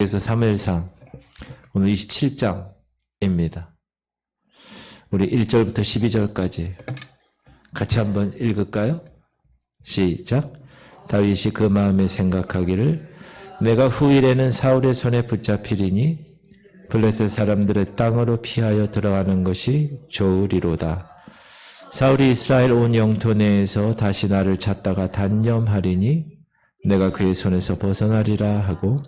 그래서 사무엘상 오늘 27장입니다. 우리 1절부터 12절까지 같이 한번 읽을까요? 시작. 다윗이 그 마음에 생각하기를 내가 후일에는 사울의 손에 붙잡히리니 블레셋 사람들의 땅으로 피하여 들어가는 것이 좋으리로다. 사울이 이스라엘 온 영토 내에서 다시 나를 찾다가 단념하리니 내가 그의 손에서 벗어나리라 하고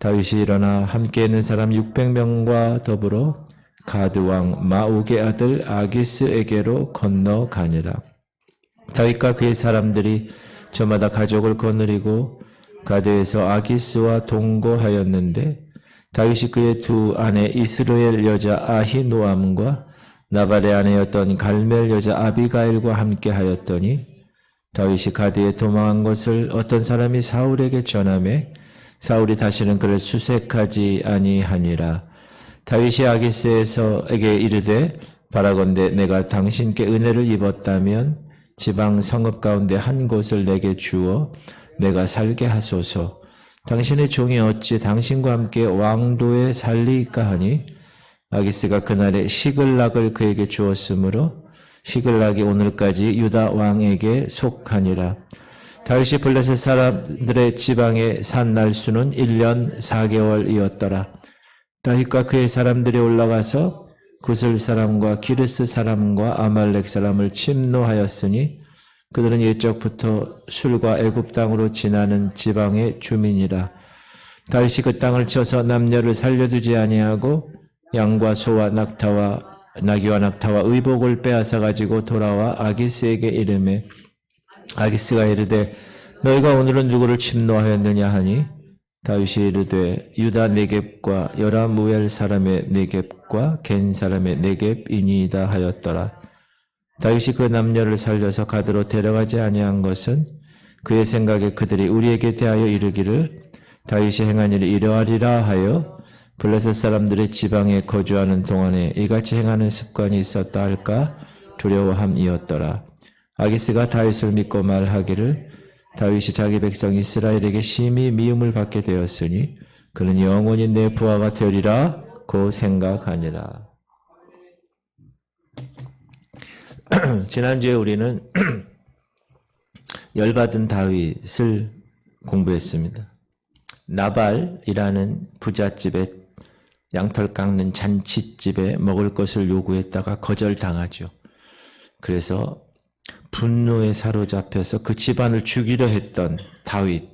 다윗이 일어나 함께 있는 사람 600명과 더불어 가드 왕 마옥의 아들 아기스에게로 건너가니라. 다윗과 그의 사람들이 저마다 가족을 거느리고 가드에서 아기스와 동거하였는데 다윗이 그의 두 아내 이스라엘 여자 아히노암과 나발의 아내였던 갈멜 여자 아비가일과 함께 하였더니 다윗이 가드에 도망한 것을 어떤 사람이 사울에게 전하매 사울이 다시는 그를 수색하지 아니하니라. 다윗이 아기스에게 이르되 바라건대 내가 당신께 은혜를 입었다면 지방 성읍 가운데 한 곳을 내게 주어 내가 살게 하소서. 당신의 종이 어찌 당신과 함께 왕도에 살리까 하니 아기스가 그날에 시글락을 그에게 주었으므로 시글락이 오늘까지 유다 왕에게 속하니라. 다윗이 블레셋 사람들의 지방에 산 날수는 1년 4개월이었더라. 다윗과 그의 사람들이 올라가서 구슬 사람과 기르스 사람과 아말렉 사람을 침노하였으니 그들은 옛적부터 술과 애굽 땅으로 지나는 지방의 주민이라. 다윗이 그 땅을 쳐서 남녀를 살려두지 아니하고 양과 소와 나귀와 낙타와 의복을 빼앗아 가지고 돌아와 아기스에게 이르매 아기스가 이르되 너희가 오늘은 누구를 침노하였느냐 하니 다윗이 이르되 유다 네겝과 여라무엘 사람의 네겝과 겐 사람의 네겝이니이다 하였더라. 다윗이 그 남녀를 살려서 가드로 데려가지 아니한 것은 그의 생각에 그들이 우리에게 대하여 이르기를 다윗이 행한 일이 이러하리라 하여 블레셋 사람들의 지방에 거주하는 동안에 이같이 행하는 습관이 있었다 할까 두려워함이었더라. 아기스가 다윗을 믿고 말하기를 다윗이 자기 백성 이스라엘에게 심히 미움을 받게 되었으니 그는 영원히 내 부하가 되리라 고 생각하니라. 지난주에 우리는 열받은 다윗을 공부했습니다. 나발이라는 부잣집에 양털 깎는 잔치집에 먹을 것을 요구했다가 거절당하죠. 그래서 분노에 사로잡혀서 그 집안을 죽이려 했던 다윗.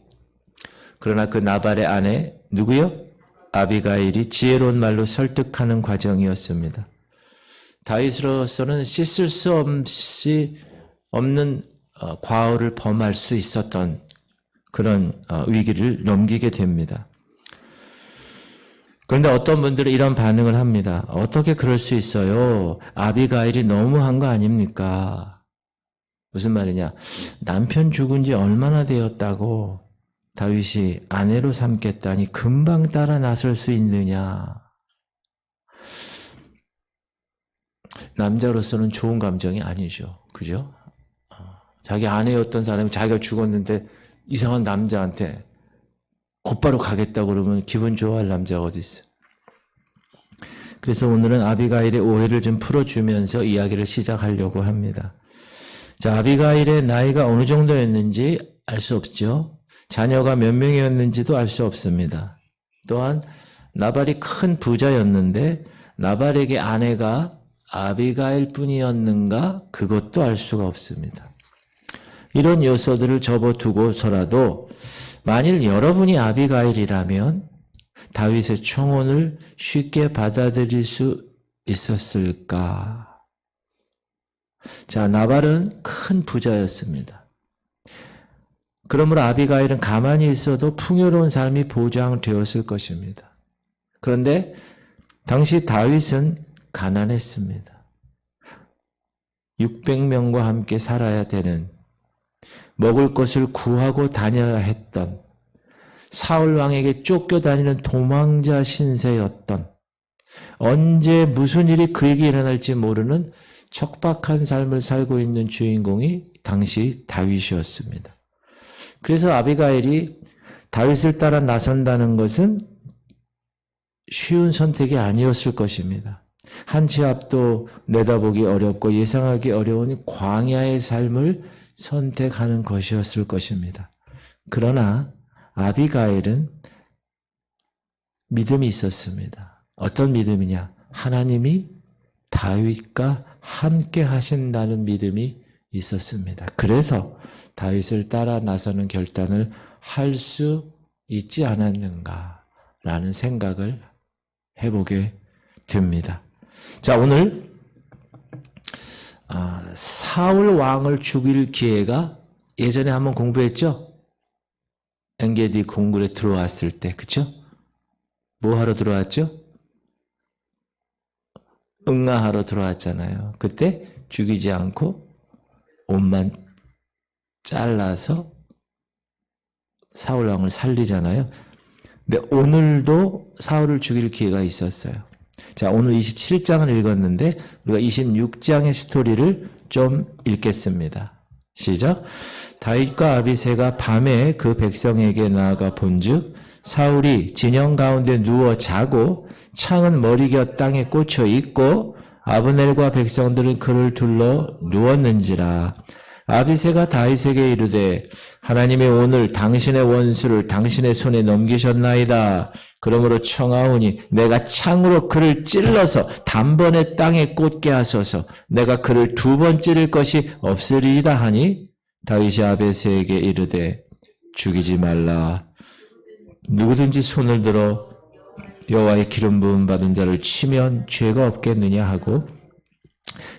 그러나 그 나발의 아내 누구요? 아비가일이 지혜로운 말로 설득하는 과정이었습니다. 다윗으로서는 씻을 수 없는 과오를 범할 수 있었던 그런 위기를 넘기게 됩니다. 그런데 어떤 분들은 이런 반응을 합니다. 어떻게 그럴 수 있어요? 아비가일이 너무한 거 아닙니까? 무슨 말이냐? 남편 죽은 지 얼마나 되었다고 다윗이 아내로 삼겠다니 금방 따라 나설 수 있느냐? 남자로서는 좋은 감정이 아니죠. 그죠? 자기 아내였던 사람이 자기가 죽었는데 이상한 남자한테 곧바로 가겠다고 그러면 기분 좋아할 남자가 어디 있어. 그래서 오늘은 아비가일의 오해를 좀 풀어주면서 이야기를 시작하려고 합니다. 자, 아비가일의 나이가 어느 정도였는지 알 수 없죠. 자녀가 몇 명이었는지도 알 수 없습니다. 또한 나발이 큰 부자였는데 나발에게 아내가 아비가일 뿐이었는가? 그것도 알 수가 없습니다. 이런 요소들을 접어두고서라도 만일 여러분이 아비가일이라면 다윗의 청혼을 쉽게 받아들일 수 있었을까? 자, 나발은 큰 부자였습니다. 그러므로 아비가일은 가만히 있어도 풍요로운 삶이 보장되었을 것입니다. 그런데 당시 다윗은 가난했습니다. 600명과 함께 살아야 되는, 먹을 것을 구하고 다녀야 했던, 사울 왕에게 쫓겨다니는 도망자 신세였던, 언제 무슨 일이 그에게 일어날지 모르는 척박한 삶을 살고 있는 주인공이 당시 다윗이었습니다. 그래서 아비가일이 다윗을 따라 나선다는 것은 쉬운 선택이 아니었을 것입니다. 한 치 앞도 내다보기 어렵고 예상하기 어려운 광야의 삶을 선택하는 것이었을 것입니다. 그러나 아비가일은 믿음이 있었습니다. 어떤 믿음이냐? 하나님이 다윗과 함께 하신다는 믿음이 있었습니다. 그래서 다윗을 따라 나서는 결단을 할 수 있지 않았는가라는 생각을 해보게 됩니다. 자, 오늘 사울 왕을 죽일 기회가 예전에 한번 공부했죠? 엔게디 궁굴에 들어왔을 때, 그쵸? 뭐 하러 들어왔죠? 응아하러 들어왔잖아요. 그때 죽이지 않고 옷만 잘라서 사울 왕을 살리잖아요. 근데 오늘도 사울을 죽일 기회가 있었어요. 자, 오늘 27장을 읽었는데 우리가 26장의 스토리를 좀 읽겠습니다. 시작. 다윗과 아비새가 밤에 그 백성에게 나아가 본즉 사울이 진영 가운데 누워 자고 창은 머리곁 땅에 꽂혀 있고 아브넬과 백성들은 그를 둘러 누웠는지라. 아비새가 다윗에게 이르되 하나님이 오늘 당신의 원수를 당신의 손에 넘기셨나이다. 그러므로 청하오니 내가 창으로 그를 찔러서 단번에 땅에 꽂게 하소서. 내가 그를 2번 찌를 것이 없으리이다 하니 다윗이 아비새에게 이르되 죽이지 말라. 누구든지 손을 들어 여호와의 기름 부음 받은 자를 치면 죄가 없겠느냐 하고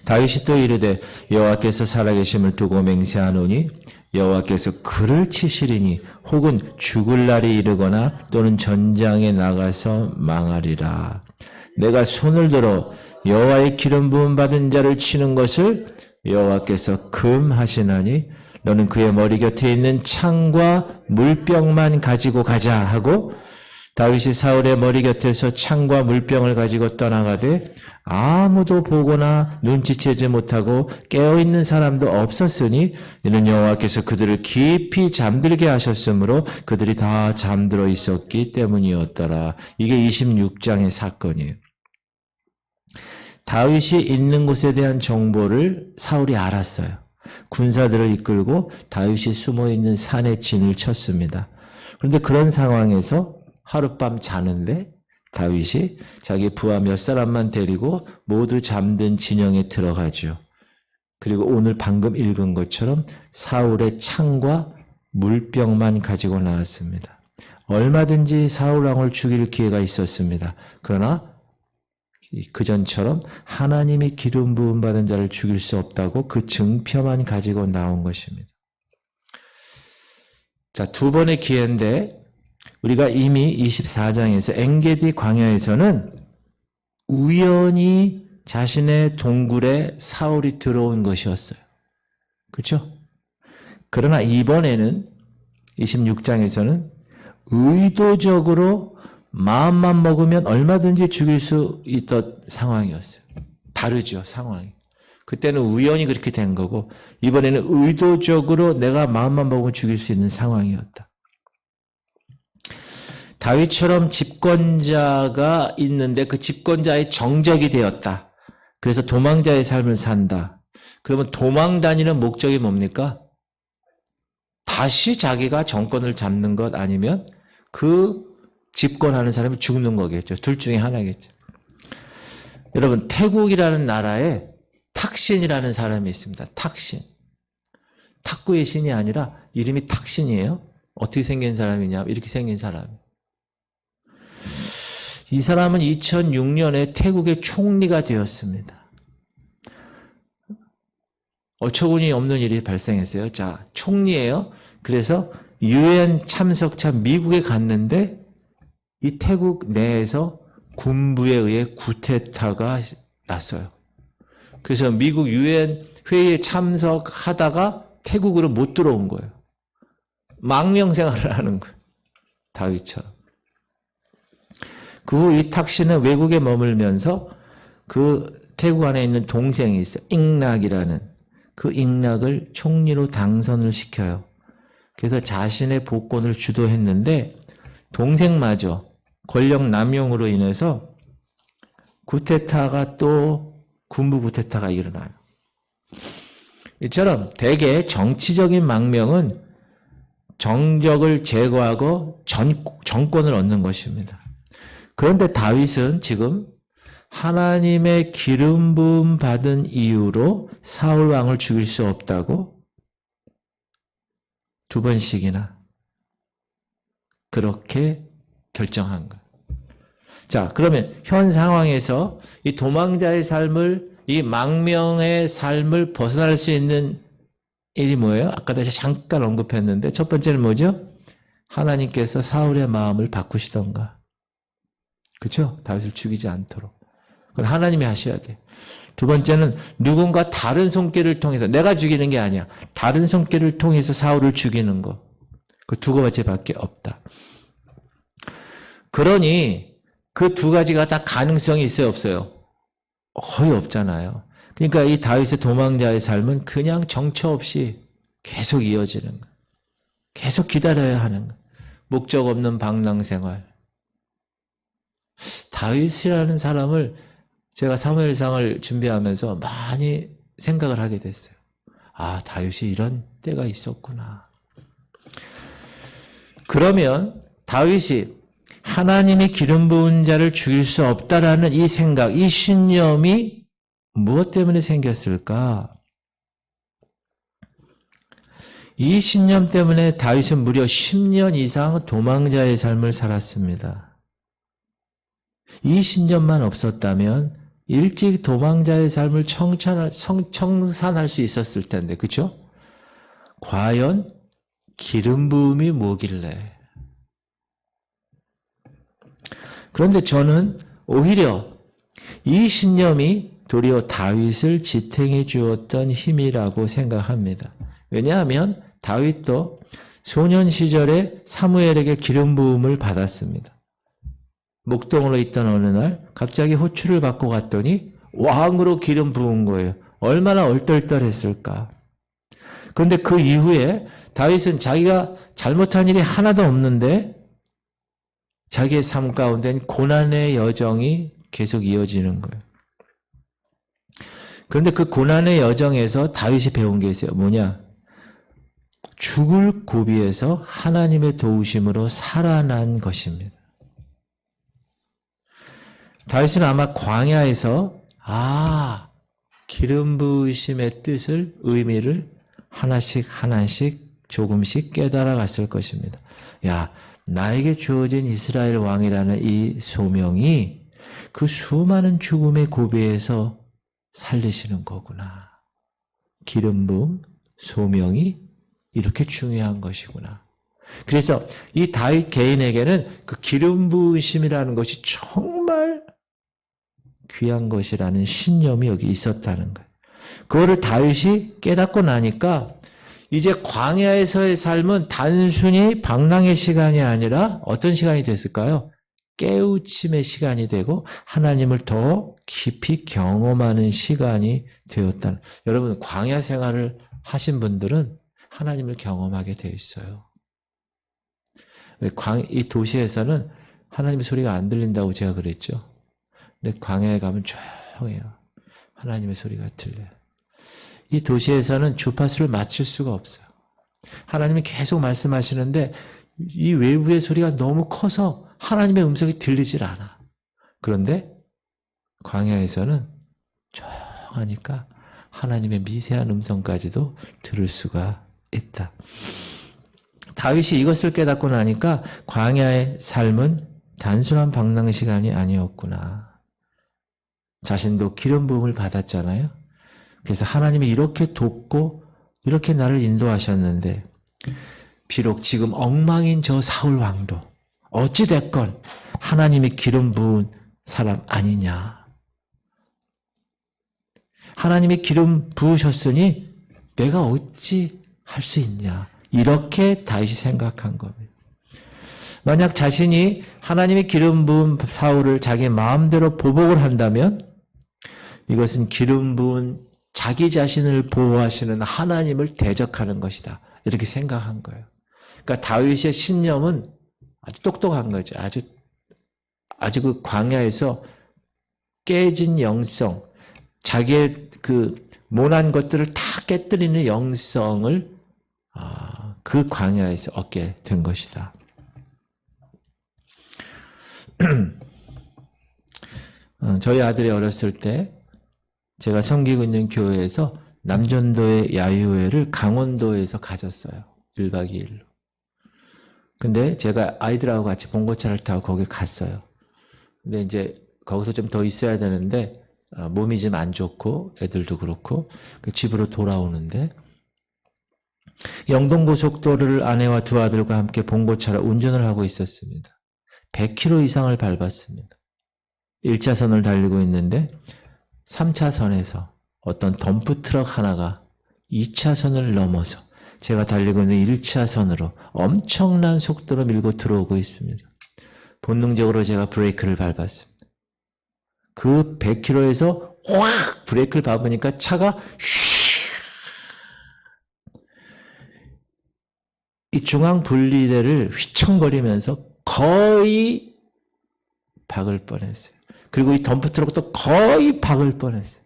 다윗이 또 이르되 여호와께서 살아계심을 두고 맹세하노니 여호와께서 그를 치시리니 혹은 죽을 날이 이르거나 또는 전장에 나가서 망하리라. 내가 손을 들어 여호와의 기름 부음 받은 자를 치는 것을 여호와께서 금하시나니 너는 그의 머리 곁에 있는 창과 물병만 가지고 가자 하고 다윗이 사울의 머리 곁에서 창과 물병을 가지고 떠나가되 아무도 보거나 눈치채지 못하고 깨어있는 사람도 없었으니 이는 여호와께서 그들을 깊이 잠들게 하셨으므로 그들이 다 잠들어 있었기 때문이었더라. 이게 26장의 사건이에요. 다윗이 있는 곳에 대한 정보를 사울이 알았어요. 군사들을 이끌고 다윗이 숨어있는 산에 진을 쳤습니다. 그런데 그런 상황에서 하룻밤 자는데 다윗이 자기 부하 몇 사람만 데리고 모두 잠든 진영에 들어가죠. 그리고 오늘 방금 읽은 것처럼 사울의 창과 물병만 가지고 나왔습니다. 얼마든지 사울 왕을 죽일 기회가 있었습니다. 그러나 그전처럼 하나님이 기름 부음 받은 자를 죽일 수 없다고 그 증표만 가지고 나온 것입니다. 자, 2번의 기회인데 우리가 이미 24장에서 엔게디 광야에서는 우연히 자신의 동굴에 사울이 들어온 것이었어요. 그렇죠? 그러나 이번에는 26장에서는 의도적으로 마음만 먹으면 얼마든지 죽일 수 있던 상황이었어요. 다르죠, 상황이. 그때는 우연히 그렇게 된 거고 이번에는 의도적으로 내가 마음만 먹으면 죽일 수 있는 상황이었다. 다윗처럼 집권자가 있는데 그 집권자의 정적이 되었다. 그래서 도망자의 삶을 산다. 그러면 도망 다니는 목적이 뭡니까? 다시 자기가 정권을 잡는 것 아니면 그 집권하는 사람이 죽는 거겠죠. 둘 중에 하나겠죠. 여러분, 태국이라는 나라에 탁신이라는 사람이 있습니다. 탁신. 탁구의 신이 아니라 이름이 탁신이에요. 어떻게 생긴 사람이냐? 이렇게 생긴 사람. 이 사람은 2006년에 태국의 총리가 되었습니다. 어처구니 없는 일이 발생했어요. 자, 총리예요. 그래서 UN 참석차 미국에 갔는데 이 태국 내에서 군부에 의해 쿠데타가 났어요. 그래서 미국 UN 회의에 참석하다가 태국으로 못 들어온 거예요. 망명 생활을 하는 거예요. 다윗처럼. 그 후 이 탁신은 외국에 머물면서 그 태국 안에 있는 동생이 있어요. 잉락이라는. 그 잉락을 총리로 당선을 시켜요. 그래서 자신의 복권을 주도했는데 동생마저 권력 남용으로 인해서 구테타가 또 군부 구테타가 일어나요. 이처럼 대개 정치적인 망명은 정적을 제거하고 정권을 얻는 것입니다. 그런데 다윗은 지금 하나님의 기름 부음 받은 이유로 사울 왕을 죽일 수 없다고 두 번씩이나 그렇게 결정한 거예요. 자, 그러면 현 상황에서 이 도망자의 삶을, 이 망명의 삶을 벗어날 수 있는 일이 뭐예요? 아까 다시 잠깐 언급했는데 첫 번째는 뭐죠? 하나님께서 사울의 마음을 바꾸시던가. 그렇죠? 다윗을 죽이지 않도록. 그건 하나님이 하셔야 돼. 두 번째는 누군가 다른 손길을 통해서, 내가 죽이는 게 아니야. 다른 손길을 통해서 사울을 죽이는 거. 그 두 가지밖에 없다. 그러니 그 두 가지가 다 가능성이 있어요, 없어요? 거의 없잖아요. 그러니까 이 다윗의 도망자의 삶은 그냥 정처 없이 계속 이어지는 거예요. 계속 기다려야 하는 거예요. 목적 없는 방랑 생활. 다윗이라는 사람을 제가 사무엘상을 준비하면서 많이 생각을 하게 됐어요. 아, 다윗이 이런 때가 있었구나. 그러면 다윗이 하나님이 기름 부은 자를 죽일 수 없다라는 이 생각, 이 신념이 무엇 때문에 생겼을까? 이 신념 때문에 다윗은 무려 10년 이상 도망자의 삶을 살았습니다. 이 신념만 없었다면 일찍 도망자의 삶을 청산할 수 있었을 텐데, 그렇죠? 과연 기름 부음이 뭐길래? 그런데 저는 오히려 이 신념이 도리어 다윗을 지탱해 주었던 힘이라고 생각합니다. 왜냐하면 다윗도 소년 시절에 사무엘에게 기름 부음을 받았습니다. 목동으로 있던 어느 날 갑자기 호출을 받고 갔더니 왕으로 기름 부은 거예요. 얼마나 얼떨떨했을까. 그런데 그 이후에 다윗은 자기가 잘못한 일이 하나도 없는데 자기의 삶 가운데는 고난의 여정이 계속 이어지는 거예요. 그런데 그 고난의 여정에서 다윗이 배운 게 있어요. 뭐냐? 죽을 고비에서 하나님의 도우심으로 살아난 것입니다. 다윗은 아마 광야에서 기름 부으심의 뜻을, 의미를 하나씩 조금씩 깨달아 갔을 것입니다. 야, 나에게 주어진 이스라엘 왕이라는 이 소명이 그 수많은 죽음의 고비에서 살리시는 거구나. 기름 부음, 소명이 이렇게 중요한 것이구나. 그래서 이 다윗 개인에게는 그 기름 부으심이라는 것이 정말 귀한 것이라는 신념이 여기 있었다는 거예요. 그거를 다윗이 깨닫고 나니까 이제 광야에서의 삶은 단순히 방랑의 시간이 아니라 어떤 시간이 됐을까요? 깨우침의 시간이 되고 하나님을 더 깊이 경험하는 시간이 되었다는. 여러분, 광야 생활을 하신 분들은 하나님을 경험하게 되어 있어요. 이 도시에서는 하나님의 소리가 안 들린다고 제가 그랬죠. 근데 광야에 가면 조용해요. 하나님의 소리가 들려요. 이 도시에서는 주파수를 맞출 수가 없어요. 하나님이 계속 말씀하시는데 이 외부의 소리가 너무 커서 하나님의 음성이 들리질 않아. 그런데 광야에서는 조용하니까 하나님의 미세한 음성까지도 들을 수가 있다. 다윗이 이것을 깨닫고 나니까 광야의 삶은 단순한 방랑 시간이 아니었구나. 자신도 기름 부음을 받았잖아요. 그래서 하나님이 이렇게 돕고 이렇게 나를 인도하셨는데 비록 지금 엉망인 저 사울 왕도 어찌됐건 하나님이 기름 부은 사람 아니냐. 하나님이 기름 부으셨으니 내가 어찌 할 수 있냐. 이렇게 다윗이 생각한 겁니다. 만약 자신이 하나님의 기름 부은 사울을 자기 마음대로 보복을 한다면 이것은 기름 부은 자기 자신을 보호하시는 하나님을 대적하는 것이다. 이렇게 생각한 거예요. 그러니까 다윗의 신념은 아주 똑똑한 거죠. 아주 아주 그 광야에서 깨진 영성, 자기의 그 모난 것들을 다 깨뜨리는 영성을 그 광야에서 얻게 된 것이다. 저희 아들이 어렸을 때 제가 섬기고 있는 교회에서 남전도의 야유회를 강원도에서 가졌어요. 1박 2일로. 근데 제가 아이들하고 같이 봉고차를 타고 거기 갔어요. 근데 이제 거기서 좀 더 있어야 되는데 몸이 좀 안 좋고 애들도 그렇고 집으로 돌아오는데 영동고속도로를 아내와 두 아들과 함께 봉고차로 운전을 하고 있었습니다. 100km 이상을 밟았습니다. 1차선을 달리고 있는데 3차선에서 어떤 덤프트럭 하나가 2차선을 넘어서 제가 달리고 있는 1차선으로 엄청난 속도로 밀고 들어오고 있습니다. 본능적으로 제가 브레이크를 밟았습니다. 그 100km에서 확 브레이크를 밟으니까 차가 이 중앙 분리대를 휘청거리면서 거의 박을 뻔했어요. 그리고 이 덤프트럭도 거의 박을 뻔했어요.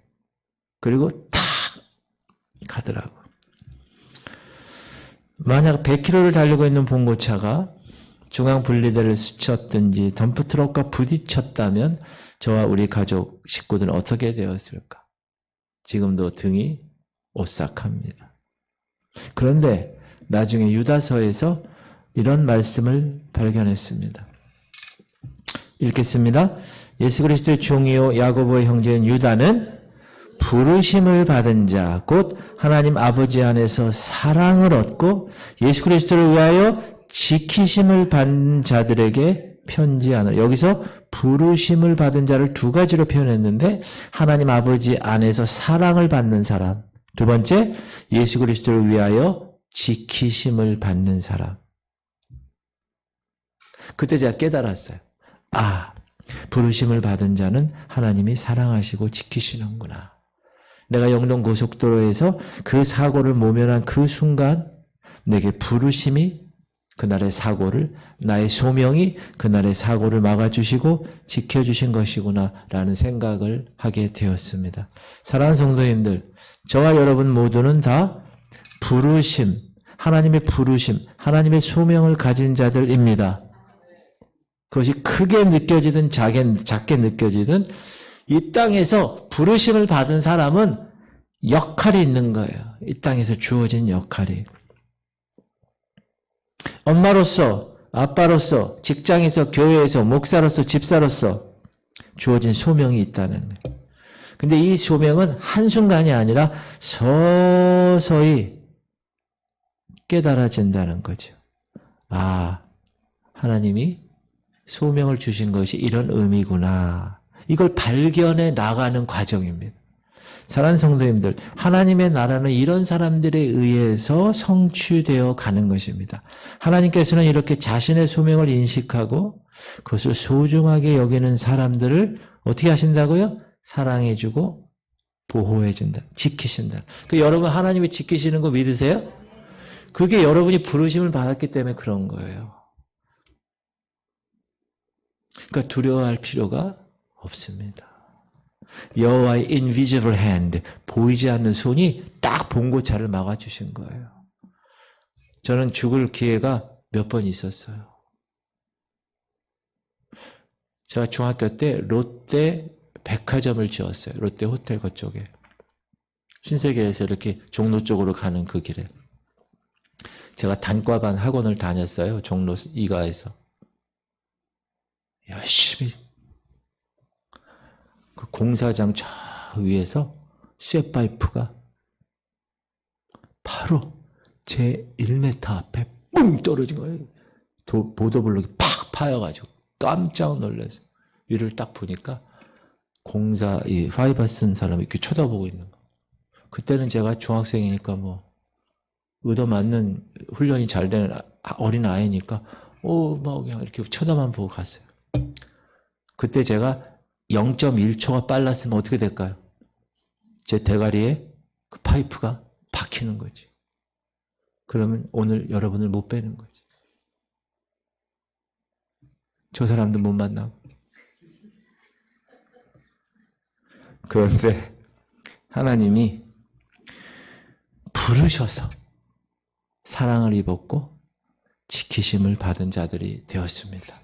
그리고 탁 가더라고요. 만약 100km를 달리고 있는 봉고차가 중앙 분리대를 스쳤든지 덤프트럭과 부딪혔다면 저와 우리 가족 식구들은 어떻게 되었을까? 지금도 등이 오싹합니다. 그런데 나중에 유다서에서 이런 말씀을 발견했습니다. 읽겠습니다. 예수 그리스도의 종이요 야고보의 형제인 유다는 부르심을 받은 자, 곧 하나님 아버지 안에서 사랑을 얻고 예수 그리스도를 위하여 지키심을 받는 자들에게 편지하는, 여기서 부르심을 받은 자를 두 가지로 표현했는데 하나님 아버지 안에서 사랑을 받는 사람, 두 번째 예수 그리스도를 위하여 지키심을 받는 사람. 그때 제가 깨달았어요. 부르심을 받은 자는 하나님이 사랑하시고 지키시는구나. 내가 영동 고속도로에서 그 사고를 모면한 그 순간 내게 부르심이 그날의 사고를, 나의 소명이 그날의 사고를 막아주시고 지켜주신 것이구나 라는 생각을 하게 되었습니다. 사랑하는 성도님들, 저와 여러분 모두는 다 부르심, 하나님의 부르심, 하나님의 소명을 가진 자들입니다. 그것이 크게 느껴지든 작게 느껴지든 이 땅에서 부르심을 받은 사람은 역할이 있는 거예요. 이 땅에서 주어진 역할이. 엄마로서, 아빠로서, 직장에서, 교회에서, 목사로서, 집사로서 주어진 소명이 있다는 거예요. 근데 이 소명은 한순간이 아니라 서서히 깨달아진다는 거죠. 하나님이 소명을 주신 것이 이런 의미구나. 이걸 발견해 나가는 과정입니다. 사랑하는 성도님들, 하나님의 나라는 이런 사람들에 의해서 성취되어 가는 것입니다. 하나님께서는 이렇게 자신의 소명을 인식하고 그것을 소중하게 여기는 사람들을 어떻게 하신다고요? 사랑해주고 보호해준다. 지키신다. 여러분 하나님이 지키시는 거 믿으세요? 그게 여러분이 부르심을 받았기 때문에 그런 거예요. 그러니까 두려워할 필요가 없습니다. 여호와의 invisible hand, 보이지 않는 손이 딱 봉고차를 막아주신 거예요. 저는 죽을 기회가 몇 번 있었어요. 제가 중학교 때 롯데 백화점을 지었어요. 롯데 호텔 그쪽에. 신세계에서 이렇게 종로 쪽으로 가는 그 길에. 제가 단과반 학원을 다녔어요. 종로 이가에서. 열심히. 그 공사장 저 위에서 쇠파이프가 바로 제 1m 앞에 뿡 떨어진 거예요. 보도블록이 팍 파여가지고 깜짝 놀라서 위를 딱 보니까 이 파이버 쓴 사람이 이렇게 쳐다보고 있는 거. 그때는 제가 중학생이니까 얻어맞는 훈련이 잘 되는 어린 아이니까 그냥 이렇게 쳐다만 보고 갔어요. 그때 제가 0.1초가 빨랐으면 어떻게 될까요? 제 대가리에 그 파이프가 박히는 거지. 그러면 오늘 여러분을 못 뵈는 거지. 저 사람도 못 만나고. 그런데 하나님이 부르셔서 사랑을 입었고 지키심을 받은 자들이 되었습니다.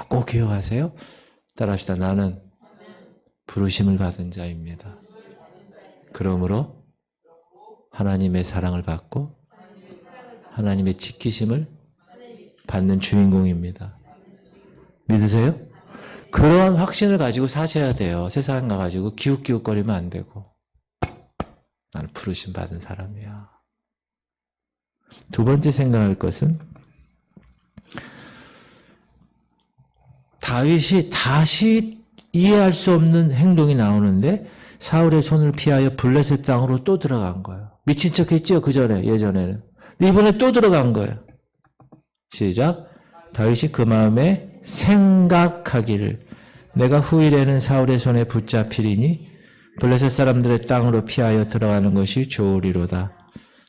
꼭 기억하세요. 따라합시다. 나는 부르심을 받은 자입니다. 그러므로 하나님의 사랑을 받고 하나님의 지키심을 받는 주인공입니다. 믿으세요? 그러한 확신을 가지고 사셔야 돼요. 세상 가가지고 기웃기웃거리면 안 되고. 나는 부르심 받은 사람이야. 두 번째 생각할 것은 다윗이 다시 이해할 수 없는 행동이 나오는데 사울의 손을 피하여 블레셋 땅으로 또 들어간 거예요. 미친 척 했죠? 그 전에, 예전에는. 근데 이번에 또 들어간 거예요. 시작. 다윗이 그 마음에 생각하기를 내가 후일에는 사울의 손에 붙잡히리니 블레셋 사람들의 땅으로 피하여 들어가는 것이 좋으리로다.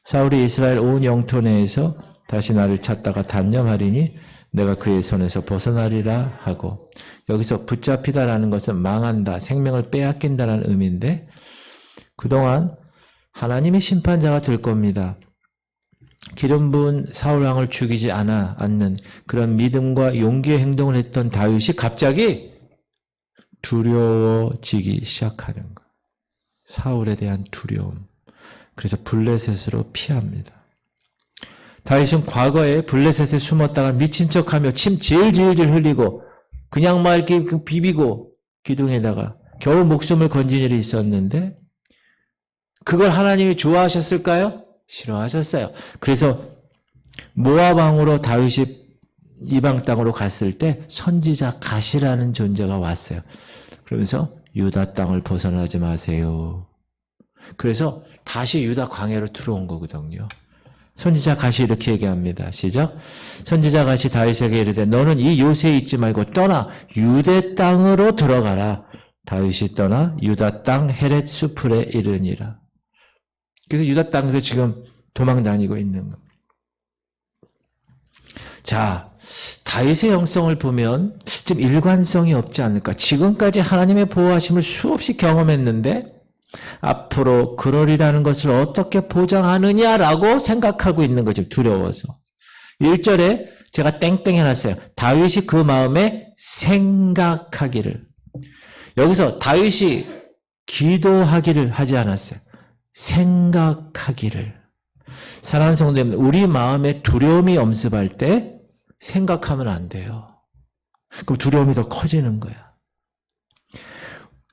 사울이 이스라엘 온 영토 내에서 다시 나를 찾다가 단념하리니 내가 그의 손에서 벗어나리라 하고, 여기서 붙잡히다라는 것은 망한다, 생명을 빼앗긴다라는 의미인데 그동안 하나님의 심판자가 될 겁니다. 기름 부은 사울왕을 죽이지 않는 그런 믿음과 용기의 행동을 했던 다윗이 갑자기 두려워지기 시작하는 거예요. 사울에 대한 두려움. 그래서 블레셋으로 피합니다. 다윗은 과거에 블레셋에 숨었다가 미친 척하며 침 질질질 흘리고 그냥 막 이렇게 비비고 기둥에다가 겨우 목숨을 건진 일이 있었는데 그걸 하나님이 좋아하셨을까요? 싫어하셨어요. 그래서 모압 왕으로 다윗이 이방 땅으로 갔을 때 선지자 갓이라는 존재가 왔어요. 그러면서 유다 땅을 벗어나지 마세요. 그래서 다시 유다 광야로 들어온 거거든요. 선지자 갓이 이렇게 얘기합니다. 시작. 선지자 갓이 다윗에게 이르되 너는 이 요새에 있지 말고 떠나 유대 땅으로 들어가라. 다윗이 떠나 유다 땅 헤렛 수풀에 이르니라. 그래서 유다 땅에서 지금 도망 다니고 있는 겁니다. 자, 다윗의 영성을 보면 좀 일관성이 없지 않을까. 지금까지 하나님의 보호하심을 수없이 경험했는데 앞으로 그러리라는 것을 어떻게 보장하느냐라고 생각하고 있는 거죠. 두려워서. 1절에 제가 땡땡 해놨어요. 다윗이 그 마음에 생각하기를. 여기서 다윗이 기도하기를 하지 않았어요. 생각하기를. 사랑하는 성도님, 우리 마음에 두려움이 엄습할 때 생각하면 안 돼요. 그럼 두려움이 더 커지는 거야.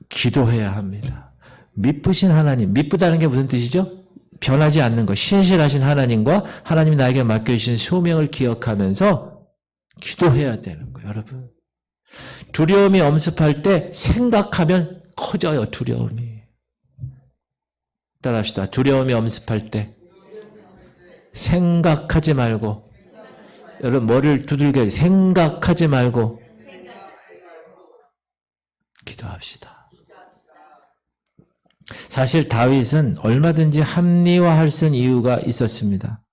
기도해야 합니다. 미쁘신 하나님, 미쁘다는 게 무슨 뜻이죠? 변하지 않는 것, 신실하신 하나님과 하나님이 나에게 맡겨주신 소명을 기억하면서 기도해야 되는 거예요, 여러분. 두려움이 엄습할 때 생각하면 커져요, 두려움이. 따라합시다. 두려움이 엄습할 때 생각하지 말고, 여러분 머리를 두들겨 생각하지 말고 기도합시다. 사실 다윗은 얼마든지 합리화할 수 있는 이유가 있었습니다.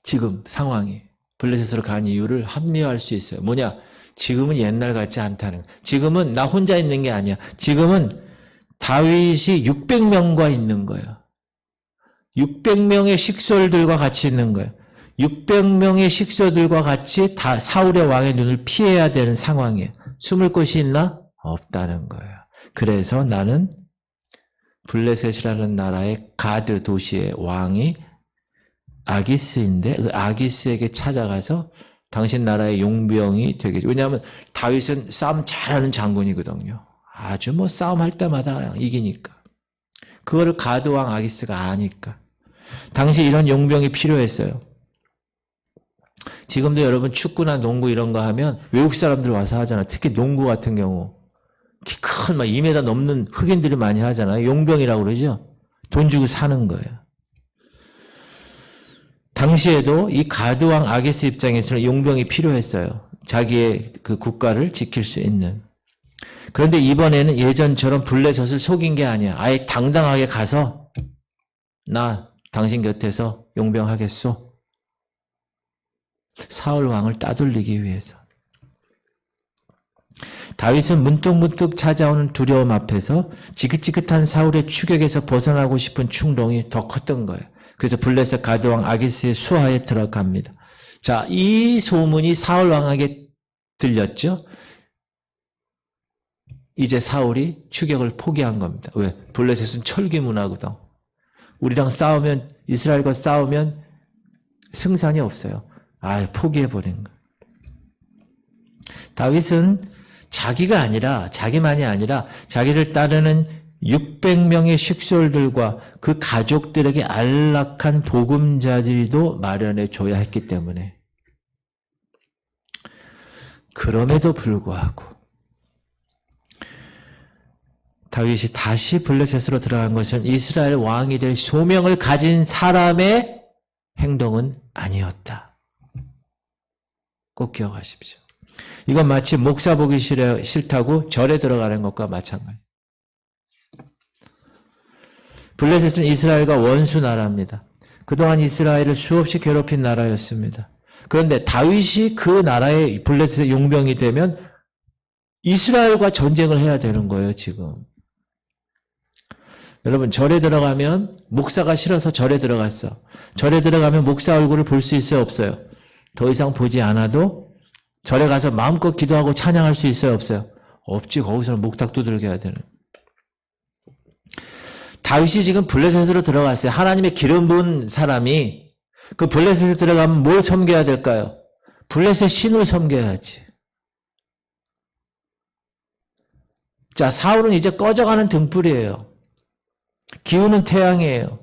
지금 상황이 블레셋으로 간 이유를 합리화할 수 있어요. 뭐냐? 지금은 옛날 같지 않다는. 지금은 나 혼자 있는 게 아니야. 지금은 다윗이 600명과 있는 거예요. 600명의 식솔들과 같이 있는 거예요. 600명의 식솔들과 같이 다 사울의 왕의 눈을 피해야 되는 상황이에요. 숨을 곳이 있나? 없다는 거예요. 그래서 나는 블레셋이라는 나라의 가드 도시의 왕이 아기스인데 그 아기스에게 찾아가서 당신 나라의 용병이 되겠죠. 왜냐하면 다윗은 싸움 잘하는 장군이거든요. 아주 뭐 싸움할 때마다 이기니까. 그거를 가드 왕 아기스가 아니까. 당시 이런 용병이 필요했어요. 지금도 여러분 축구나 농구 이런 거 하면 외국 사람들 와서 하잖아. 특히 농구 같은 경우. 키 큰 막 2m 넘는 흑인들이 많이 하잖아요. 용병이라고 그러죠. 돈 주고 사는 거예요. 당시에도 이 가드왕 아게스 입장에서는 용병이 필요했어요. 자기의 그 국가를 지킬 수 있는. 그런데 이번에는 예전처럼 블레셋을 속인 게 아니야. 아예 당당하게 가서 나 당신 곁에서 용병하겠소. 사울 왕을 따돌리기 위해서. 다윗은 문득문득 찾아오는 두려움 앞에서 지긋지긋한 사울의 추격에서 벗어나고 싶은 충동이 더 컸던 거예요. 그래서 블레셋 가드왕 아기스의 수하에 들어갑니다. 자, 이 소문이 사울 왕에게 들렸죠? 이제 사울이 추격을 포기한 겁니다. 왜? 블레셋은 철기 문화거든. 우리랑 싸우면, 이스라엘과 싸우면 승산이 없어요. 포기해버린 거예요. 다윗은 자기만이 아니라 자기를 따르는 600명의 식솔들과 그 가족들에게 안락한 보금자리도 마련해 줘야 했기 때문에 그럼에도 불구하고 다윗이 다시 블레셋으로 들어간 것은 이스라엘 왕이 될 소명을 가진 사람의 행동은 아니었다. 꼭 기억하십시오. 이건 마치 목사 보기 싫다고 절에 들어가는 것과 마찬가지입니다. 블레셋은 이스라엘과 원수 나라입니다. 그동안 이스라엘을 수없이 괴롭힌 나라였습니다. 그런데 다윗이 그 나라의 블레셋의 용병이 되면 이스라엘과 전쟁을 해야 되는 거예요, 지금. 여러분, 절에 들어가면 목사가 싫어서 절에 들어갔어. 절에 들어가면 목사 얼굴을 볼 수 있어요, 없어요? 더 이상 보지 않아도 절에 가서 마음껏 기도하고 찬양할 수 있어요, 없어요? 없지. 거기서는 목탁 두들겨 해야 되는. 다윗이 지금 블레셋으로 들어갔어요. 하나님의 기름 부은 사람이 그 블레셋에 들어가면 뭘 섬겨야 될까요? 블레셋 신을 섬겨야지. 자, 사울은 이제 꺼져가는 등불이에요. 기우는 태양이에요.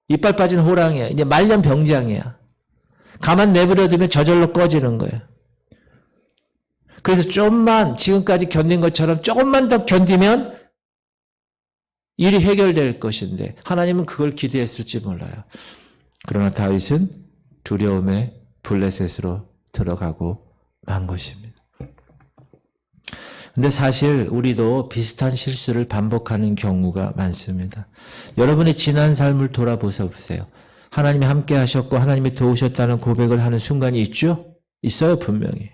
이빨 빠진 호랑이야. 이제 말년 병장이야. 가만 내버려두면 저절로 꺼지는 거예요. 그래서 좀만 지금까지 견딘 것처럼 조금만 더 견디면 일이 해결될 것인데 하나님은 그걸 기대했을지 몰라요. 그러나 다윗은 두려움에 블레셋으로 들어가고 만 것입니다. 근데 사실 우리도 비슷한 실수를 반복하는 경우가 많습니다. 여러분의 지난 삶을 돌아보세요. 하나님이 함께 하셨고 하나님이 도우셨다는 고백을 하는 순간이 있죠? 있어요, 분명히.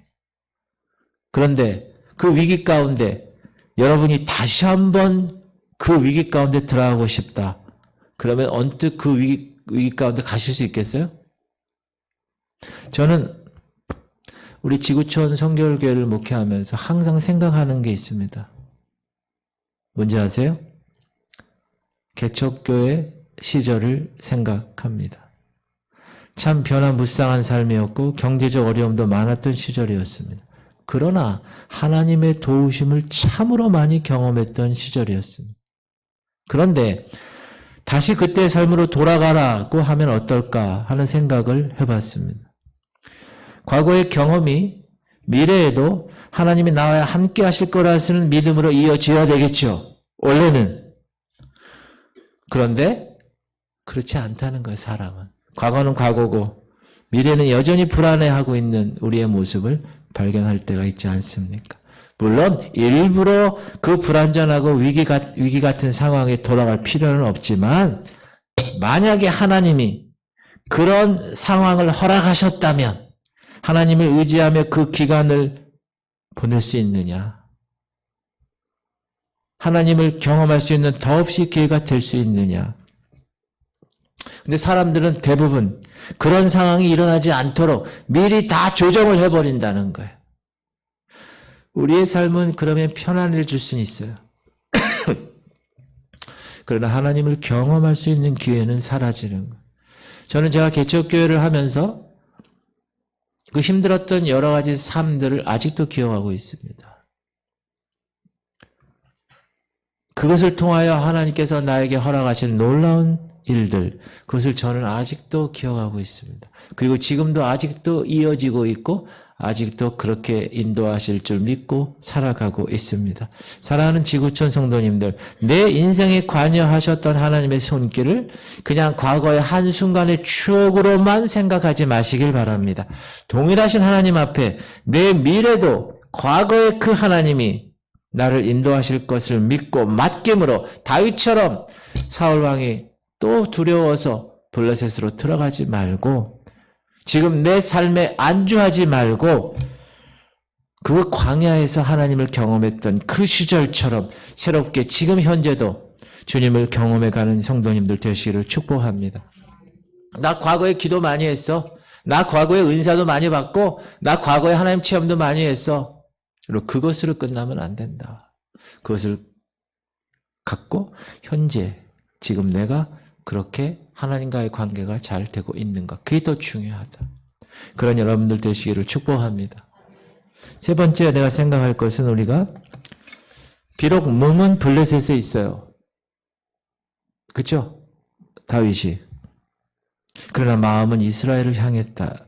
그런데 그 위기 가운데 여러분이 다시 한번 그 위기 가운데 들어가고 싶다. 그러면 언뜻 그 위기 가운데 가실 수 있겠어요? 저는 우리 지구촌 성결교회를 목회하면서 항상 생각하는 게 있습니다. 뭔지 아세요? 개척교회 시절을 생각합니다. 참 변화무쌍한 삶이었고 경제적 어려움도 많았던 시절이었습니다. 그러나 하나님의 도우심을 참으로 많이 경험했던 시절이었습니다. 그런데 다시 그때의 삶으로 돌아가라고 하면 어떨까 하는 생각을 해봤습니다. 과거의 경험이 미래에도 하나님이 나와 함께 하실 거라는 믿음으로 이어져야 되겠죠. 원래는. 그런데 그렇지 않다는 거예요, 사람은. 과거는 과거고 미래는 여전히 불안해하고 있는 우리의 모습을 발견할 때가 있지 않습니까? 물론 일부러 그 불안전하고 위기 같은 상황에 돌아갈 필요는 없지만 만약에 하나님이 그런 상황을 허락하셨다면 하나님을 의지하며 그 기간을 보낼 수 있느냐? 하나님을 경험할 수 있는 더없이 기회가 될 수 있느냐? 근데 사람들은 대부분 그런 상황이 일어나지 않도록 미리 다 조정을 해버린다는 거예요. 우리의 삶은 그러면 편안해질 수는 있어요. 그러나 하나님을 경험할 수 있는 기회는 사라지는 거예요. 저는 제가 개척교회를 하면서 그 힘들었던 여러 가지 삶들을 아직도 기억하고 있습니다. 그것을 통하여 하나님께서 나에게 허락하신 놀라운 일들, 그것을 저는 아직도 기억하고 있습니다. 그리고 지금도 아직도 이어지고 있고 아직도 그렇게 인도하실 줄 믿고 살아가고 있습니다. 사랑하는 지구촌 성도님들, 내 인생에 관여하셨던 하나님의 손길을 그냥 과거의 한순간의 추억으로만 생각하지 마시길 바랍니다. 동일하신 하나님 앞에 내 미래도 과거의 그 하나님이 나를 인도하실 것을 믿고 맡김으로 다윗처럼 사울왕이 또 두려워서 블레셋으로 들어가지 말고 지금 내 삶에 안주하지 말고 그 광야에서 하나님을 경험했던 그 시절처럼 새롭게 지금 현재도 주님을 경험해가는 성도님들 되시기를 축복합니다. 나 과거에 기도 많이 했어. 나 과거에 은사도 많이 받고 나 과거에 하나님 체험도 많이 했어. 그리고 그것으로 끝나면 안 된다. 그것을 갖고 현재 지금 내가 그렇게 하나님과의 관계가 잘 되고 있는가. 그게 더 중요하다. 그런 여러분들 되시기를 축복합니다. 세 번째 내가 생각할 것은 우리가 비록 몸은 블레셋에 있어요. 그렇죠? 다윗이. 그러나 마음은 이스라엘을 향했다.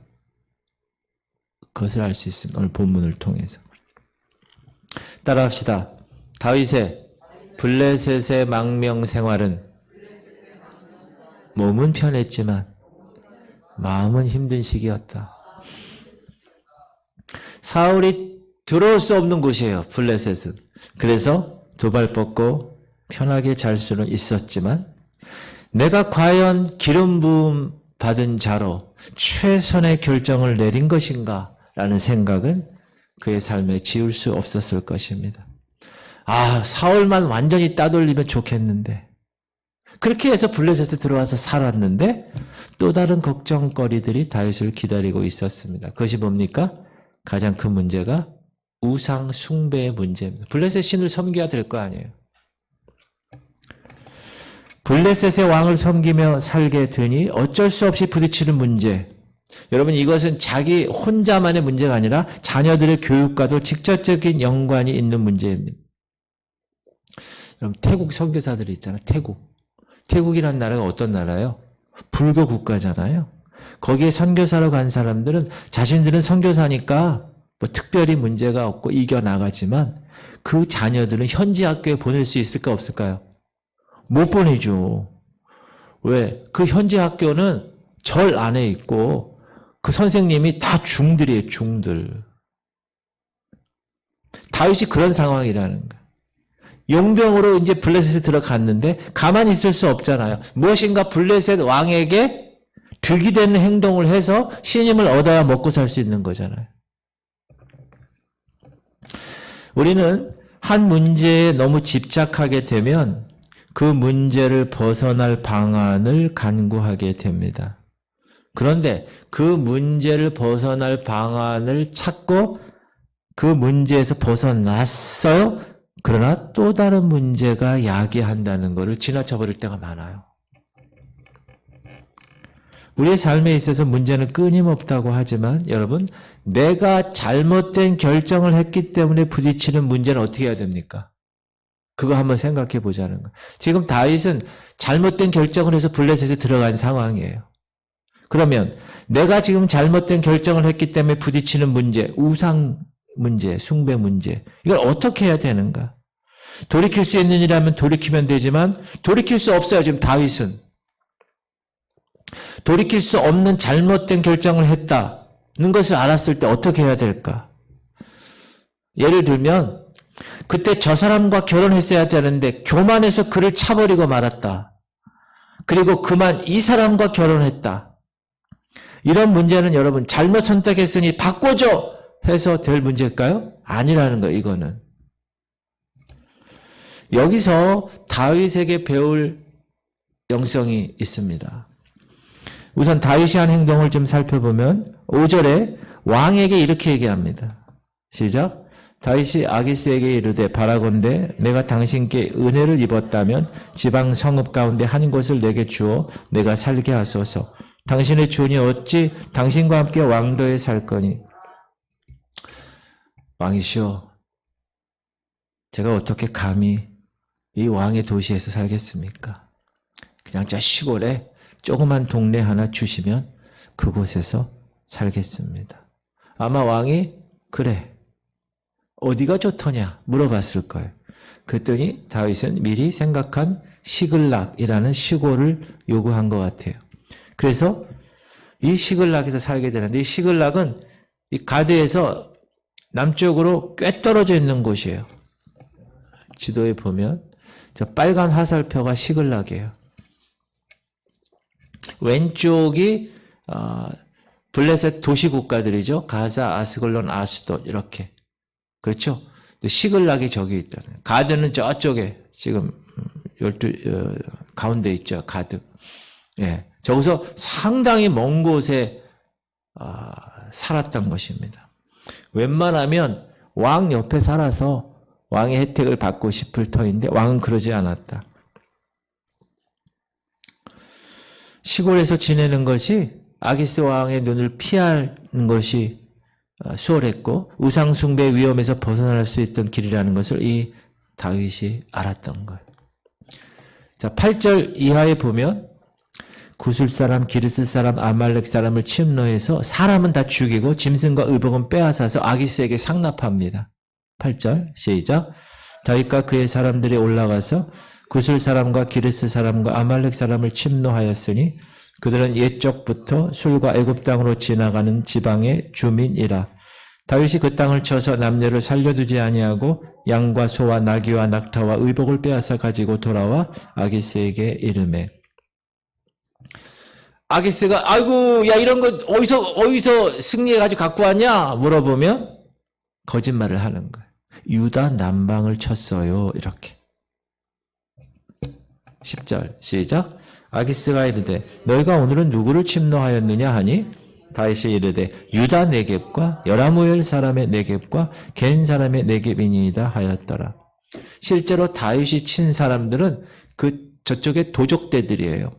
그것을 알 수 있습니다. 오늘 본문을 통해서. 따라합시다. 다윗의 블레셋의 망명 생활은 몸은 편했지만 마음은 힘든 시기였다. 사울이 들어올 수 없는 곳이에요. 블레셋은. 그래서 두 발 뻗고 편하게 잘 수는 있었지만 내가 과연 기름 부음 받은 자로 최선의 결정을 내린 것인가 라는 생각은 그의 삶에 지울 수 없었을 것입니다. 아, 사울만 완전히 따돌리면 좋겠는데 그렇게 해서 블레셋에 들어와서 살았는데 또 다른 걱정거리들이 다윗을 기다리고 있었습니다. 그것이 뭡니까? 가장 큰 문제가 우상 숭배의 문제입니다. 블레셋 신을 섬겨야 될 거 아니에요. 블레셋의 왕을 섬기며 살게 되니 어쩔 수 없이 부딪히는 문제. 여러분 이것은 자기 혼자만의 문제가 아니라 자녀들의 교육과도 직접적인 연관이 있는 문제입니다. 여러분 태국 선교사들이 있잖아요. 태국이라는 나라가 어떤 나라예요? 불교 국가잖아요. 거기에 선교사로 간 사람들은 자신들은 선교사니까 뭐 특별히 문제가 없고 이겨나가지만 그 자녀들은 현지 학교에 보낼 수 있을까 없을까요? 못 보내죠. 왜? 그 현지 학교는 절 안에 있고 그 선생님이 다 중들이에요. 중들. 다윗이 그런 상황이라는 거예요. 용병으로 이제 블레셋에 들어갔는데 가만히 있을 수 없잖아요. 무엇인가 블레셋 왕에게 득이 되는 행동을 해서 신임을 얻어야 먹고 살 수 있는 거잖아요. 우리는 한 문제에 너무 집착하게 되면 그 문제를 벗어날 방안을 간구하게 됩니다. 그런데 그 문제를 벗어날 방안을 찾고 그 문제에서 벗어났어요. 그러나 또 다른 문제가 야기한다는 것을 지나쳐버릴 때가 많아요. 우리의 삶에 있어서 문제는 끊임없다고 하지만 여러분 내가 잘못된 결정을 했기 때문에 부딪히는 문제는 어떻게 해야 됩니까? 그거 한번 생각해 보자는 거예요. 지금 다윗은 잘못된 결정을 해서 블레셋에 들어간 상황이에요. 그러면 내가 지금 잘못된 결정을 했기 때문에 부딪히는 문제, 우상 문제, 숭배 문제 이걸 어떻게 해야 되는가? 돌이킬 수 있는 일이라면 돌이키면 되지만 돌이킬 수 없어요. 지금 다윗은. 돌이킬 수 없는 잘못된 결정을 했다는 것을 알았을 때 어떻게 해야 될까? 예를 들면 그때 저 사람과 결혼했어야 되는데 교만해서 그를 차버리고 말았다. 그리고 그만 이 사람과 결혼했다. 이런 문제는 여러분 잘못 선택했으니 바꿔줘 해서 될 문제일까요? 아니라는 거예요. 이거는. 여기서 다윗에게 배울 영성이 있습니다. 우선 다윗이 한 행동을 좀 살펴보면 5절에 왕에게 이렇게 얘기합니다. 시작. 다윗이 아기스에게 이르되 바라건대 내가 당신께 은혜를 입었다면 지방 성읍 가운데 한 곳을 내게 주어 내가 살게 하소서. 당신의 주인이 어찌 당신과 함께 왕도에 살 거니. 왕이시여, 제가 어떻게 감히 이 왕의 도시에서 살겠습니까? 그냥 저 시골에 조그만 동네 하나 주시면 그곳에서 살겠습니다. 아마 왕이 그래 어디가 좋더냐 물어봤을 거예요. 그랬더니 다윗은 미리 생각한 시글락이라는 시골을 요구한 것 같아요. 그래서 이 시글락에서 살게 되는데 이 시글락은 이 가드에서 남쪽으로 꽤 떨어져 있는 곳이에요. 지도에 보면 저 빨간 화살표가 시글락이에요. 왼쪽이 블레셋 도시 국가들이죠. 가자, 아스글론, 아스돗 이렇게. 그렇죠? 시글락이 저기 있다는. 가드는 저쪽에 지금 가운데 있죠. 가드. 예, 저기서 상당히 먼 곳에 살았던 것입니다. 웬만하면 왕 옆에 살아서 왕의 혜택을 받고 싶을 터인데 왕은 그러지 않았다. 시골에서 지내는 것이 아기스 왕의 눈을 피하는 것이 수월했고 우상 숭배 위험에서 벗어날 수 있던 길이라는 것을 이 다윗이 알았던 거예요. 자, 8절 이하에 보면 구술 사람, 기르스 사람, 아말렉 사람을 침노해서 사람은 다 죽이고 짐승과 의복은 빼앗아서 아기스에게 상납합니다. 8절 시작. 다윗과 그의 사람들이 올라가서 구술 사람과 기르스 사람과 아말렉 사람을 침노하였으니 그들은 옛적부터 술과 애굽 땅으로 지나가는 지방의 주민이라. 다윗이 그 땅을 쳐서 남녀를 살려두지 아니하고 양과 소와 나귀와 낙타와 의복을 빼앗아 가지고 돌아와 아기스에게 이르매. 아기스가 아이고 야 이런 거 어디서 승리해 가지고 갖고 왔냐 물어보면 거짓말을 하는 거예요. 유다 남방을 쳤어요. 이렇게. 10절 시작. 아기스가 이르되 너희가 오늘은 누구를 침노하였느냐 하니 다윗이 이르되 유다 네겝과 여라무엘 사람의 네겝과 겐 사람의 네겝이니이다 하였더라. 실제로 다윗이 친 사람들은 저쪽의 도적대들이에요.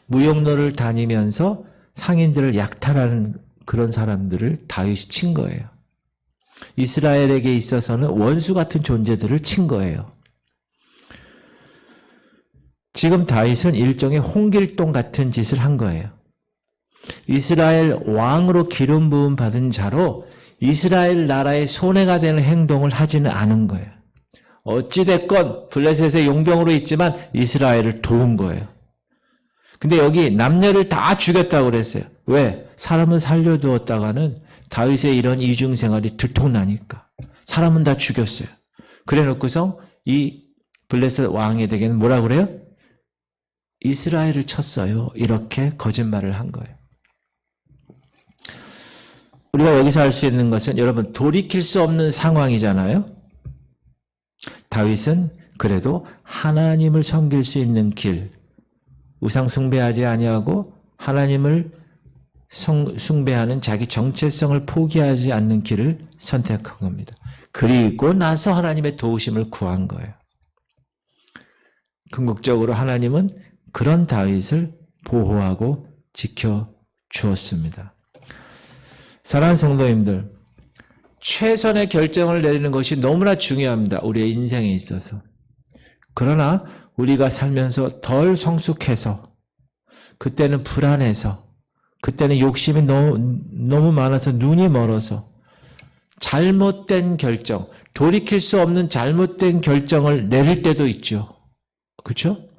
무역로를 다니면서 상인들을 약탈하는 그런 사람들을 다윗이 친 거예요. 이스라엘에게 있어서는 원수 같은 존재들을 친 거예요. 지금 다윗은 일종의 홍길동 같은 짓을 한 거예요. 이스라엘 왕으로 기름 부음 받은 자로 이스라엘 나라의 손해가 되는 행동을 하지는 않은 거예요. 어찌됐건 블레셋의 용병으로 있지만 이스라엘을 도운 거예요. 근데 여기 남녀를 다 죽였다고 그랬어요. 왜? 사람은 살려두었다가는 다윗의 이런 이중생활이 들통나니까. 사람은 다 죽였어요. 그래 놓고서 이 블레셋 왕에게는 뭐라 그래요? 이스라엘을 쳤어요. 이렇게 거짓말을 한 거예요. 우리가 여기서 알 수 있는 것은 여러분 돌이킬 수 없는 상황이잖아요. 다윗은 그래도 하나님을 섬길 수 있는 길, 우상 숭배하지 아니하고 하나님을 숭배하는 자기 정체성을 포기하지 않는 길을 선택한 겁니다. 그리고 나서 하나님의 도우심을 구한 거예요. 궁극적으로 하나님은 그런 다윗을 보호하고 지켜 주었습니다. 사랑하는 성도님들, 최선의 결정을 내리는 것이 너무나 중요합니다. 우리의 인생에 있어서. 그러나 우리가 살면서 덜 성숙해서, 그때는 불안해서, 그때는 욕심이 너무 많아서 눈이 멀어서 잘못된 결정, 돌이킬 수 없는 잘못된 결정을 내릴 때도 있죠. 그렇죠?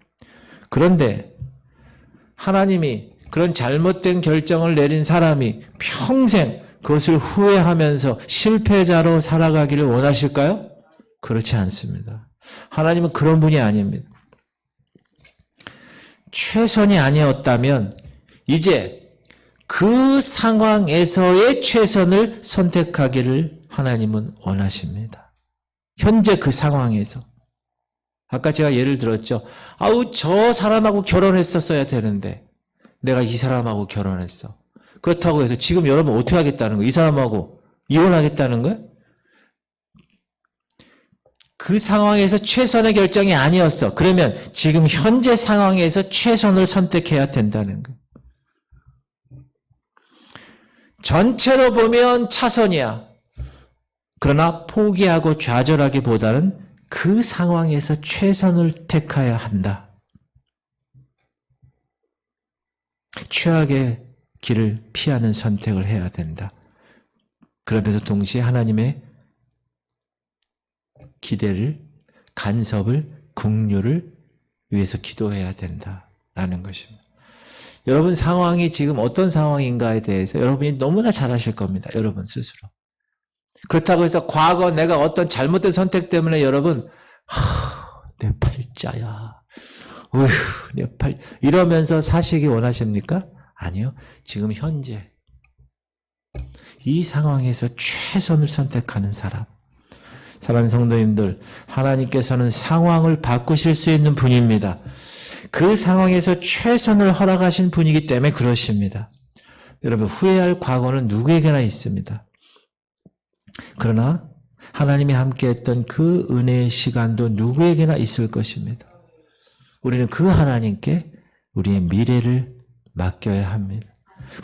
그런데 하나님이 그런 잘못된 결정을 내린 사람이 평생 그것을 후회하면서 실패자로 살아가기를 원하실까요? 그렇지 않습니다. 하나님은 그런 분이 아닙니다. 최선이 아니었다면 이제 그 상황에서의 최선을 선택하기를 하나님은 원하십니다. 현재 그 상황에서. 아까 제가 예를 들었죠. 아우 저 사람하고 결혼했었어야 되는데 내가 이 사람하고 결혼했어. 그렇다고 해서 지금 여러분 어떻게 하겠다는 거예요? 이 사람하고 이혼하겠다는 거예요? 그 상황에서 최선의 결정이 아니었어. 그러면 지금 현재 상황에서 최선을 선택해야 된다는 거예요. 전체로 보면 차선이야. 그러나 포기하고 좌절하기보다는 그 상황에서 최선을 택해야 한다. 최악의 길을 피하는 선택을 해야 된다. 그러면서 동시에 하나님의 기대를, 간섭을, 긍휼을 위해서 기도해야 된다라는 것입니다. 여러분 상황이 지금 어떤 상황인가에 대해서 여러분이 너무나 잘 아실 겁니다. 여러분 스스로. 그렇다고 해서 과거 내가 어떤 잘못된 선택 때문에 여러분 내 팔자야. 어휴, 내 팔 이러면서 사시기 원하십니까? 아니요. 지금 현재 이 상황에서 최선을 선택하는 사람. 사랑하는 성도님들, 하나님께서는 상황을 바꾸실 수 있는 분입니다. 그 상황에서 최선을 허락하신 분이기 때문에 그러십니다. 여러분, 후회할 과거는 누구에게나 있습니다. 그러나 하나님이 함께했던 그 은혜의 시간도 누구에게나 있을 것입니다. 우리는 그 하나님께 우리의 미래를 맡겨야 합니다.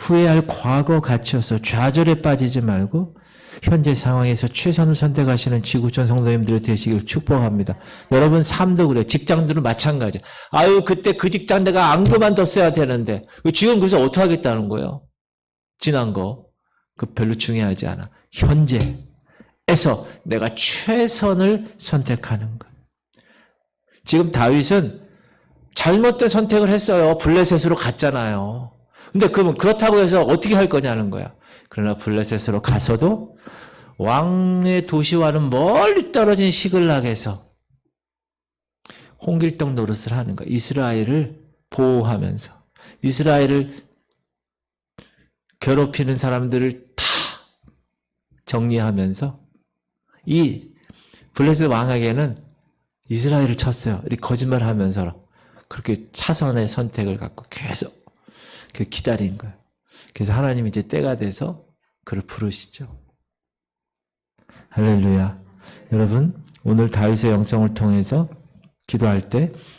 후회할 과거 갇혀서 좌절에 빠지지 말고 현재 상황에서 최선을 선택하시는 지구촌 성도님들이 되시길 축복합니다. 여러분 삶도 그래요. 직장들은 마찬가지예요. 아유 그때 그 직장 내가 안 그만뒀어야 되는데 지금 그래서 어떻게 하겠다는 거예요? 지난 거 그 별로 중요하지 않아. 현재에서 내가 최선을 선택하는 것. 지금 다윗은 잘못된 선택을 했어요. 블레셋으로 갔잖아요. 근데 그러면 그렇다고 해서 어떻게 할 거냐는 거야. 그러나 블레셋으로 가서도 왕의 도시와는 멀리 떨어진 시글락에서 홍길동 노릇을 하는 거야. 이스라엘을 보호하면서 이스라엘을 괴롭히는 사람들을 다 정리하면서 이 블레셋 왕에게는 이스라엘을 쳤어요. 이렇게 거짓말하면서 그렇게 차선의 선택을 갖고 계속 기다린 거예요. 그래서 하나님이 이제 때가 돼서 그를 부르시죠. 할렐루야. 여러분, 오늘 다윗의 영성을 통해서 기도할 때